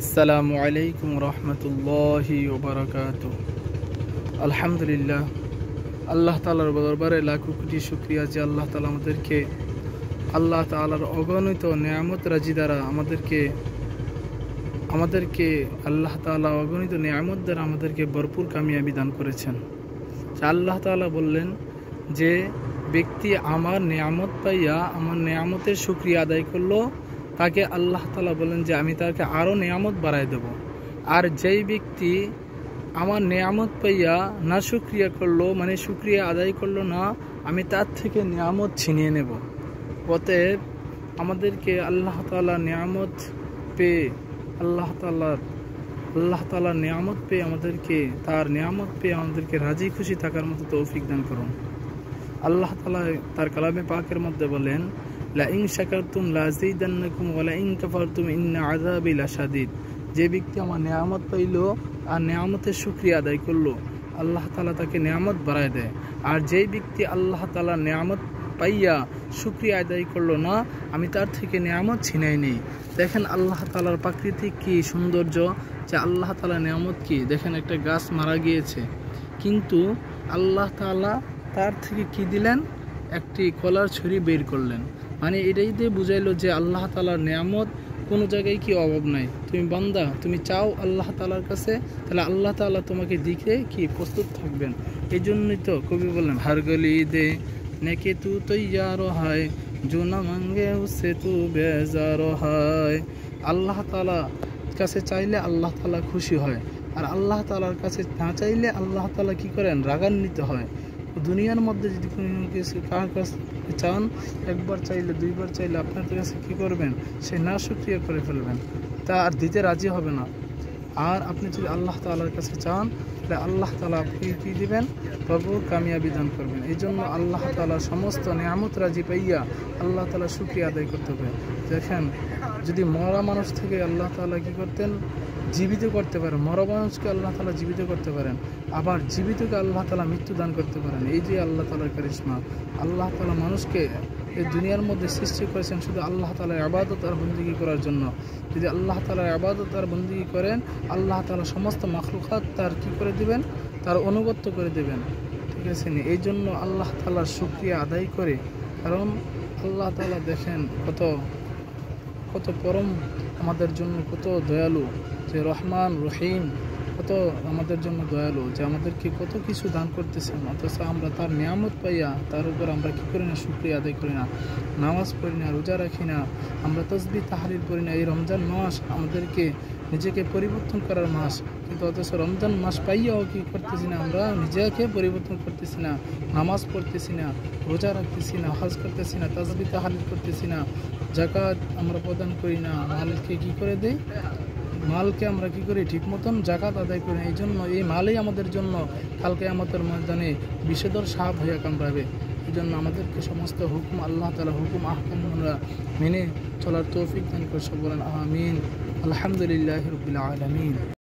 আসসালামু আলাইকুম রহমতুল্লাহি ওয়া বারাকাতুহু। আলহামদুলিল্লাহ, আল্লাহ তাআলার দরবারে লাখো কোটি শুকরিয়া যে আল্লাহ তাআলা আল্লাহ তাআলার অগণিত নিয়ামত রাজি দ্বারা আমাদেরকে আল্লাহ তাআলা অগণিত নিয়ামত দ্বারা আমাদেরকে ভরপুর কামিয়াবি দান করেছেন। আল্লাহ তাআলা বললেন যে ব্যক্তি আমার নিয়ামত পাইয়া আমার নিয়ামতের শুকরিয়া আদায় করলো, তাকে আল্লাহ তাআলা বলেন যে আমি তাকে আরও নিয়ামত বাড়ায় দেব। আর যেই ব্যক্তি আমার নিয়ামত পাইয়া না শুকরিয়া করলো, মানে শুকরিয়া আদায় করলো না, আমি তার থেকে নিয়ামত ছিনিয়ে নেব। অতএব আমাদেরকে আল্লাহ তাআলা নিয়ামত পেয়ে আল্লাহ তাআলার নিয়ামত পেয়ে আমাদেরকে রাজি খুশি থাকার মতো তৌফিক দান করুন। আল্লাহ তাআলা তার কালামে পাকের মধ্যে বলেন, লা ইন শাকারতুম লাযীদান্নাকুম ওয়া লা ইন কাফারতুম ইন্না আযাবি লাশাদীদ। যে ব্যক্তি আমার নিয়ামত পাইল আর নিয়ামতের শুকরিয়া আদায় করলো, আল্লাহ তাআলা তাকে নিয়ামত বাড়ায় দেয়। আর যেই ব্যক্তি আল্লাহ তাআলার নিয়ামত পাইয়া শুকরিয়া আদায় করলো না, আমি তার থেকে নিয়ামত ছিনাই নেই। দেখেন আল্লাহ তাআলার প্রাকৃতিক কি সৌন্দর্য, যে আল্লাহ তাআলার নিয়ামত কি। দেখেন একটা গাছ মারা গিয়েছে, কিন্তু আল্লাহ তাআলা তার থেকে কি দিলেন, একটি কলার ছুরি বের করলেন। মানে এটাই দিয়ে বুঝাইলো যে আল্লাহ তাআলার নিয়ামত কোনো জায়গায় কি অভাব নাই। তুমি বান্দা, তুমি চাও আল্লাহ তাআলার কাছে, তাহলে আল্লাহ তাআলা তোমাকে দিতে কি প্রস্তুত থাকবেন। এই জন্যই তো কবি বললেন, হর গলি দে নেকে তু তৈয়ার হয়, জো না মাঙ্গে উসে তু বেজার হয়। আল্লাহ তাআলা কাছে চাইলে আল্লাহ তাআলা খুশি হয়, আর আল্লাহ তাআলার কাছে না চাইলে আল্লাহ তাআলা কি করেন, রাগান্বিত হয়। দুনিয়ার মধ্যে যদি কোনো কিছু কার কাছে চান, একবার চাইলে দুইবার চাইলে আপনার কাছে কি করবেন, সে না শুকরিয়া করে ফেলবেন, তা আর দিতে রাজি হবে না। আর আপনি যদি আল্লাহ তাআলার কাছে চান, তাহলে আল্লাহ তাআলা আপনি কি দিবেন, ভরপুর কামিয়াবি দান করবেন। এই জন্য আল্লাহ তাআলার সমস্ত নিয়ামত রাজি পাইয়া আল্লাহ তাআলা শুকরিয়া আদায় করতে হবে। দেখেন, যদি মরা মানুষ থেকে আল্লাহ তাআলা কি করতেন, জীবিত করতে পারেন। মরা মানুষকে আল্লাহ তাআলা জীবিত করতে পারেন, আবার জীবিতকে আল্লাহ তাআলা মৃত্যু দান করতে পারেন। এই যে আল্লাহ তাআলার কারিশমা। আল্লাহ তাআলা মানুষকে এই দুনিয়ার মধ্যে সৃষ্টি করেছেন শুধু আল্লাহ তাআলার ইবাদত আর বন্দেগী করার জন্য। যদি আল্লাহ তাআলার ইবাদত আর বন্দেগী করেন, আল্লাহ তাআলা সমস্ত মাখলুকাত তার কি করে দিবেন, তার অনুগত্য করে দেবেন। ঠিক আছে নি? এই জন্য আল্লাহ তাআলার শুকরিয়া আদায় করে, কারণ আল্লাহ তাআলা দেখেন কত পরম আমাদের জন্য, কত দয়ালু, যে রহমান রহিম, কত আমাদের জন্য দয়ালু, যে আমাদেরকে কত কিছু দান করতেছেন। অথচ আমরা তার নিয়ামত পাইয়া তার উপর আমরা কী করি না, শুকরিয়া আদায় করি না, নামাজ পড়ি না, রোজা রাখি না, আমরা তাসবিহ তাহলিল করি না। এই রমজান মাস আমাদেরকে নিজেকে পরিবর্তন করার মাস, কিন্তু অথচ রমজান মাস পাইয়াও কি করতেছি না, আমরা নিজেকে পরিবর্তন করতেছি না, নামাজ পড়তেছি না, রোজা রাখতেছি না, হজ করতেছি না, তাসবিহ তাহলিল করতেছি না, যাকাত আমরা প্রদান করি না, মালকে কি করে দেই, মালকে আমরা কি করি, ঠিক মতন যাকাত আদায় করি না। এই জন্য এই মালেই আমাদের জন্য কালকে আমাদের ময়দানে বিষধর সাপ হইয়া কামড়াবে। এই জন্য আমাদেরকে সমস্ত হুকুম, আল্লাহ তাআলা হুকুম আহকাম আমরা মেনে চলার তৌফিক দান করে। বলেন আমিন। আলহামদুলিল্লাহি রাব্বিল আলামিন।